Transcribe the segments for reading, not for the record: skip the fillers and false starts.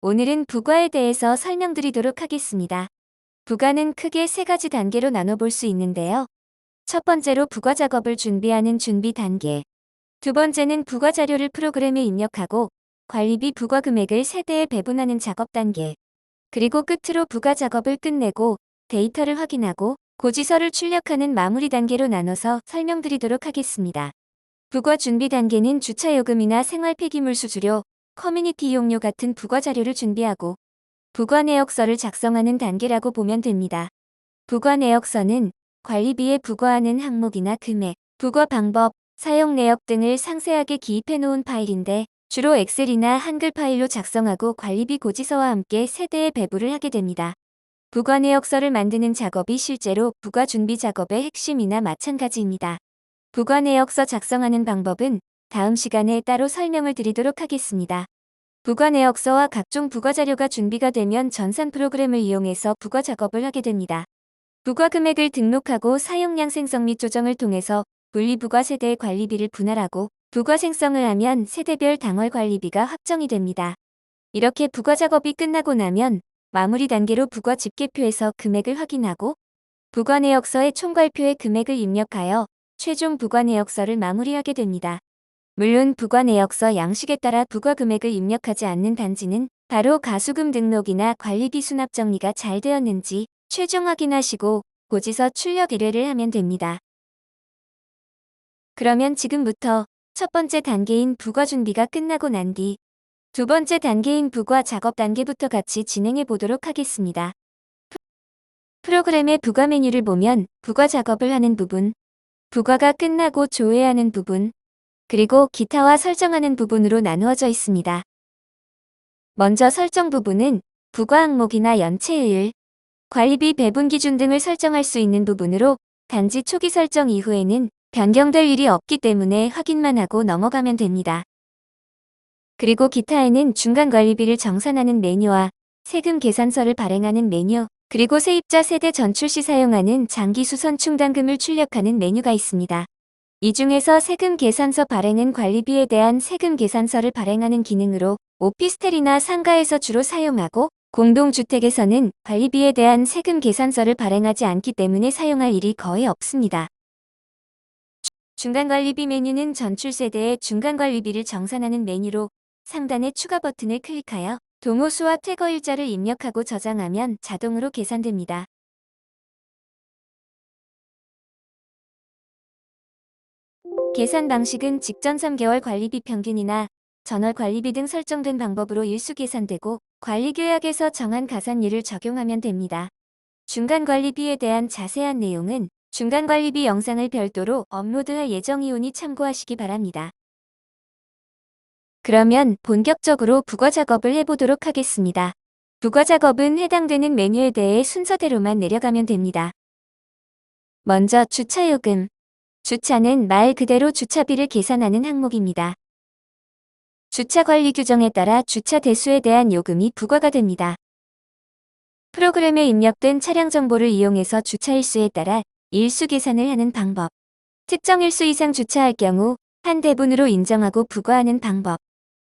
오늘은 부과에 대해서 설명드리도록 하겠습니다. 부과는 크게 세 가지 단계로 나눠볼 수 있는데요. 첫 번째로 부과 작업을 준비하는 준비 단계. 두 번째는 부과 자료를 프로그램에 입력하고 관리비 부과 금액을 세대에 배분하는 작업 단계. 그리고 끝으로 부과 작업을 끝내고 데이터를 확인하고 고지서를 출력하는 마무리 단계로 나눠서 설명드리도록 하겠습니다. 부과 준비 단계는 주차요금이나 생활 폐기물 수수료, 커뮤니티 이용료 같은 부과 자료를 준비하고 부과 내역서를 작성하는 단계라고 보면 됩니다. 부과 내역서는 관리비에 부과하는 항목이나 금액, 부과 방법, 사용 내역 등을 상세하게 기입해 놓은 파일인데 주로 엑셀이나 한글 파일로 작성하고 관리비 고지서와 함께 세대에 배부를 하게 됩니다. 부과 내역서를 만드는 작업이 실제로 부과 준비 작업의 핵심이나 마찬가지입니다. 부과 내역서 작성하는 방법은 다음 시간에 따로 설명을 드리도록 하겠습니다. 부과 내역서와 각종 부과 자료가 준비가 되면 전산 프로그램을 이용해서 부과 작업을 하게 됩니다. 부과 금액을 등록하고 사용량 생성 및 조정을 통해서 분리부과 세대의 관리비를 분할하고 부과 생성을 하면 세대별 당월 관리비가 확정이 됩니다. 이렇게 부과 작업이 끝나고 나면 마무리 단계로 부과 집계표에서 금액을 확인하고 부과 내역서의 총괄표에 금액을 입력하여 최종 부과 내역서를 마무리하게 됩니다. 물론 부과 내역서 양식에 따라 부과 금액을 입력하지 않는 단지는 바로 가수금 등록이나 관리비 수납 정리가 잘 되었는지 최종 확인하시고 고지서 출력 의뢰를 하면 됩니다. 그러면 지금부터 첫 번째 단계인 부과 준비가 끝나고 난 뒤 두 번째 단계인 부과 작업 단계부터 같이 진행해 보도록 하겠습니다. 프로그램의 부과 메뉴를 보면 부과 작업을 하는 부분, 부과가 끝나고 조회하는 부분, 그리고 기타와 설정하는 부분으로 나누어져 있습니다. 먼저 설정 부분은 부과 항목이나 연체율, 관리비 배분 기준 등을 설정할 수 있는 부분으로 단지 초기 설정 이후에는 변경될 일이 없기 때문에 확인만 하고 넘어가면 됩니다. 그리고 기타에는 중간 관리비를 정산하는 메뉴와 세금 계산서를 발행하는 메뉴, 그리고 세입자 세대 전출 시 사용하는 장기 수선 충당금을 출력하는 메뉴가 있습니다. 이 중에서 세금 계산서 발행은 관리비에 대한 세금 계산서를 발행하는 기능으로 오피스텔이나 상가에서 주로 사용하고 공동주택에서는 관리비에 대한 세금 계산서를 발행하지 않기 때문에 사용할 일이 거의 없습니다. 중간관리비 메뉴는 전출세대의 중간관리비를 정산하는 메뉴로 상단의 추가 버튼을 클릭하여 동호수와 퇴거일자를 입력하고 저장하면 자동으로 계산됩니다. 계산 방식은 직전 3개월 관리비 평균이나 전월 관리비 등 설정된 방법으로 일수 계산되고 관리계약에서 정한 가산율을 적용하면 됩니다. 중간관리비에 대한 자세한 내용은 중간관리비 영상을 별도로 업로드할 예정이오니 참고하시기 바랍니다. 그러면 본격적으로 부과 작업을 해보도록 하겠습니다. 부과 작업은 해당되는 메뉴에 대해 순서대로만 내려가면 됩니다. 먼저 주차요금. 주차는 말 그대로 주차비를 계산하는 항목입니다. 주차관리 규정에 따라 주차 대수에 대한 요금이 부과가 됩니다. 프로그램에 입력된 차량 정보를 이용해서 주차 일수에 따라 일수 계산을 하는 방법. 특정 일수 이상 주차할 경우 한 대분으로 인정하고 부과하는 방법.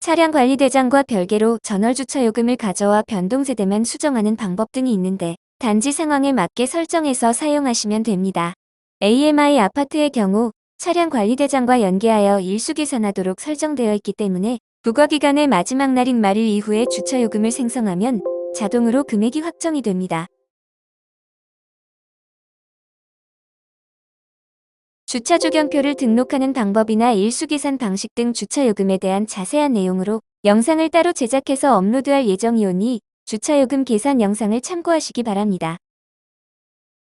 차량 관리 대장과 별개로 전월 주차 요금을 가져와 변동세대만 수정하는 방법 등이 있는데 단지 상황에 맞게 설정해서 사용하시면 됩니다. AMI 아파트의 경우 차량 관리 대장과 연계하여 일수 계산하도록 설정되어 있기 때문에 부과 기간의 마지막 날인 말일 이후에 주차 요금을 생성하면 자동으로 금액이 확정이 됩니다. 주차 조경표를 등록하는 방법이나 일수 계산 방식 등 주차 요금에 대한 자세한 내용으로 영상을 따로 제작해서 업로드할 예정이오니 주차 요금 계산 영상을 참고하시기 바랍니다.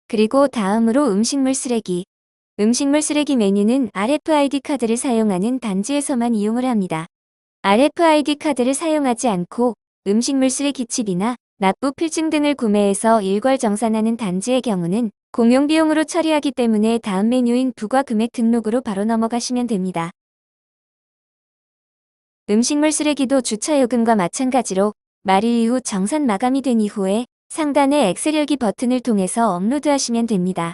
그리고 다음으로 음식물 쓰레기. 음식물 쓰레기 메뉴는 RFID 카드를 사용하는 단지에서만 이용을 합니다. RFID 카드를 사용하지 않고 음식물 쓰레기 칩이나 납부 필증 등을 구매해서 일괄 정산하는 단지의 경우는 공용 비용으로 처리하기 때문에 다음 메뉴인 부과 금액 등록으로 바로 넘어가시면 됩니다. 음식물 쓰레기도 주차 요금과 마찬가지로 말일 이후 정산 마감이 된 이후에 상단의 엑셀 열기 버튼을 통해서 업로드하시면 됩니다.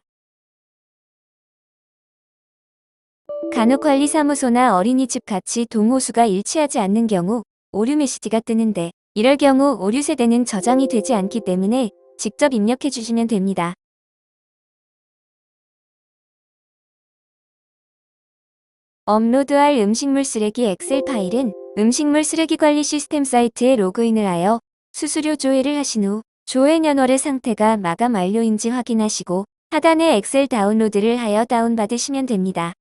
간혹관리사무소나 어린이집 같이 동호수가 일치하지 않는 경우 오류 메시지가 뜨는데 이럴 경우 오류 세대는 저장이 되지 않기 때문에 직접 입력해 주시면 됩니다. 업로드할 음식물 쓰레기 엑셀 파일은 음식물 쓰레기 관리 시스템 사이트에 로그인을 하여 수수료 조회를 하신 후 조회 연월의 상태가 마감 완료인지 확인하시고 하단에 엑셀 다운로드를 하여 다운받으시면 됩니다.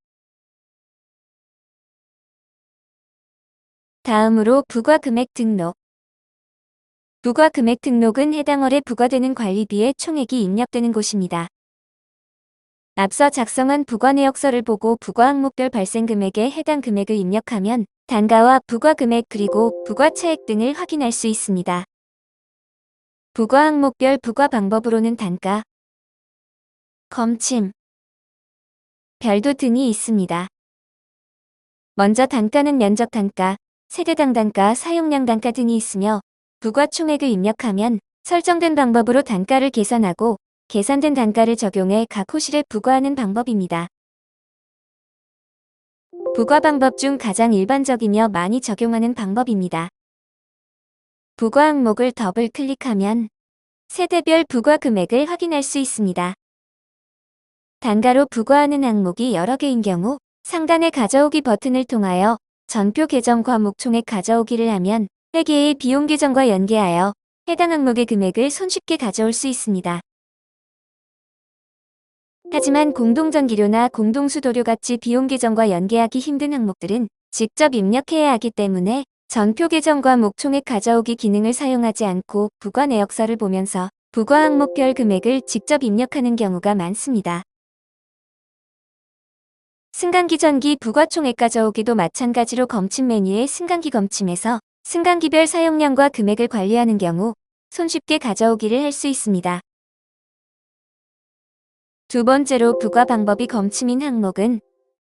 다음으로 부과 금액 등록. 부과 금액 등록은 해당 월에 부과되는 관리비의 총액이 입력되는 곳입니다. 앞서 작성한 부과 내역서를 보고 부과 항목별 발생 금액에 해당 금액을 입력하면 단가와 부과 금액 그리고 부과 차액 등을 확인할 수 있습니다. 부과 항목별 부과 방법으로는 단가, 검침, 별도 등이 있습니다. 먼저 단가는 면적 단가, 세대당 단가, 사용량 단가 등이 있으며 부과 총액을 입력하면 설정된 방법으로 단가를 계산하고 계산된 단가를 적용해 각 호실에 부과하는 방법입니다. 부과 방법 중 가장 일반적이며 많이 적용하는 방법입니다. 부과 항목을 더블 클릭하면 세대별 부과 금액을 확인할 수 있습니다. 단가로 부과하는 항목이 여러 개인 경우 상단의 가져오기 버튼을 통하여 전표 계정 과목 총액 가져오기를 하면 회계의 비용 계정과 연계하여 해당 항목의 금액을 손쉽게 가져올 수 있습니다. 하지만 공동전기료나 공동수도료 같이 비용 계정과 연계하기 힘든 항목들은 직접 입력해야 하기 때문에 전표 계정과 목총액 가져오기 기능을 사용하지 않고 부과 내역서를 보면서 부과 항목별 금액을 직접 입력하는 경우가 많습니다. 승강기 전기 부과 총액 가져오기도 마찬가지로 검침 메뉴의 승강기 검침에서 승강기별 사용량과 금액을 관리하는 경우 손쉽게 가져오기를 할 수 있습니다. 두 번째로 부과 방법이 검침인 항목은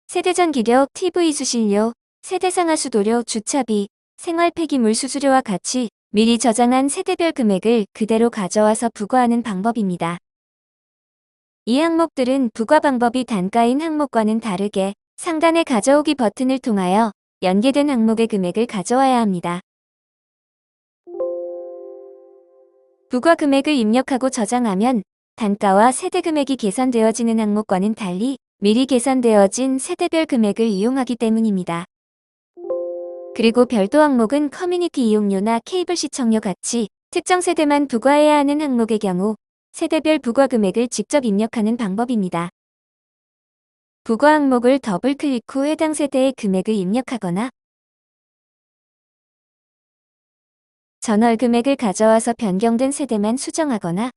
세대전기료, TV 수신료, 세대상하수도료, 주차비, 생활폐기물 수수료와 같이 미리 저장한 세대별 금액을 그대로 가져와서 부과하는 방법입니다. 이 항목들은 부과 방법이 단가인 항목과는 다르게 상단의 가져오기 버튼을 통하여 연계된 항목의 금액을 가져와야 합니다. 부과 금액을 입력하고 저장하면 단가와 세대 금액이 계산되어지는 항목과는 달리 미리 계산되어진 세대별 금액을 이용하기 때문입니다. 그리고 별도 항목은 커뮤니티 이용료나 케이블 시청료 같이 특정 세대만 부과해야 하는 항목의 경우 세대별 부과 금액을 직접 입력하는 방법입니다. 부과 항목을 더블 클릭 후 해당 세대의 금액을 입력하거나 전월 금액을 가져와서 변경된 세대만 수정하거나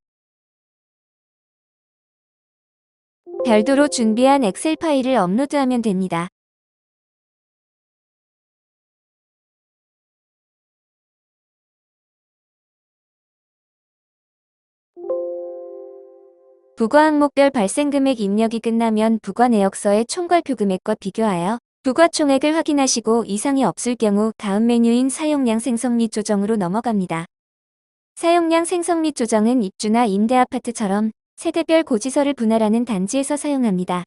별도로 준비한 엑셀 파일을 업로드하면 됩니다. 부과 항목별 발생 금액 입력이 끝나면 부과 내역서의 총괄표 금액과 비교하여 부과 총액을 확인하시고 이상이 없을 경우 다음 메뉴인 사용량 생성 및 조정으로 넘어갑니다. 사용량 생성 및 조정은 입주나 임대 아파트처럼 세대별 고지서를 분할하는 단지에서 사용합니다.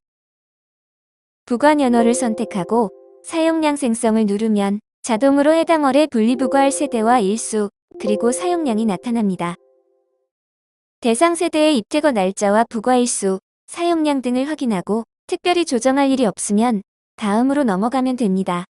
부과 연월을 선택하고 사용량 생성을 누르면 자동으로 해당 월에 분리부과할 세대와 일수, 그리고 사용량이 나타납니다. 대상 세대의 입퇴거 날짜와 부과 일수, 사용량 등을 확인하고 특별히 조정할 일이 없으면 다음으로 넘어가면 됩니다.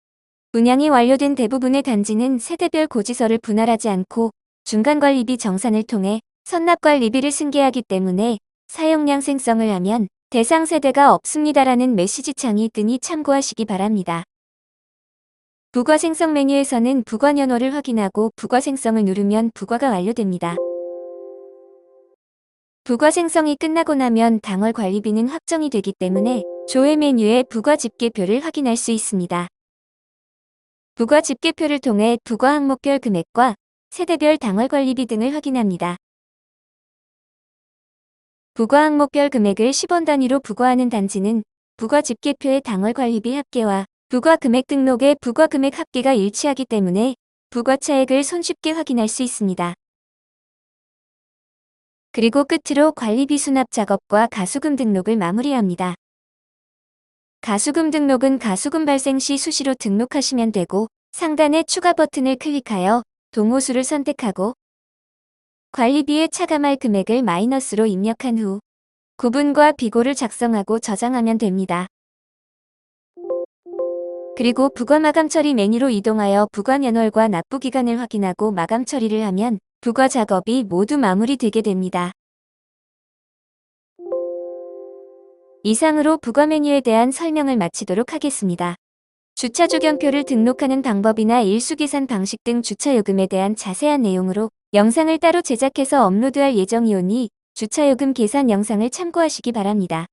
분양이 완료된 대부분의 단지는 세대별 고지서를 분할하지 않고 중간관리비 정산을 통해 선납관리비를 승계하기 때문에 사용량 생성을 하면 대상 세대가 없습니다라는 메시지 창이 뜨니 참고하시기 바랍니다. 부과 생성 메뉴에서는 부과 연월을 확인하고 부과 생성을 누르면 부과가 완료됩니다. 부과 생성이 끝나고 나면 당월 관리비는 확정이 되기 때문에 조회 메뉴에 부과 집계표를 확인할 수 있습니다. 부과 집계표를 통해 부과 항목별 금액과 세대별 당월 관리비 등을 확인합니다. 부과 항목별 금액을 10원 단위로 부과하는 단지는 부과 집계표의 당월 관리비 합계와 부과 금액 등록의 부과 금액 합계가 일치하기 때문에 부과 차액을 손쉽게 확인할 수 있습니다. 그리고 끝으로 관리비 수납 작업과 가수금 등록을 마무리합니다. 가수금 등록은 가수금 발생 시 수시로 등록하시면 되고 상단의 추가 버튼을 클릭하여 동호수를 선택하고 관리비에 차감할 금액을 마이너스로 입력한 후 구분과 비고를 작성하고 저장하면 됩니다. 그리고 부과 마감 처리 메뉴로 이동하여 부과 연월과 납부 기간을 확인하고 마감 처리를 하면 부과 작업이 모두 마무리되게 됩니다. 이상으로 부과 메뉴에 대한 설명을 마치도록 하겠습니다. 주차 조경표를 등록하는 방법이나 일수 계산 방식 등 주차요금에 대한 자세한 내용으로 영상을 따로 제작해서 업로드할 예정이오니 주차요금 계산 영상을 참고하시기 바랍니다.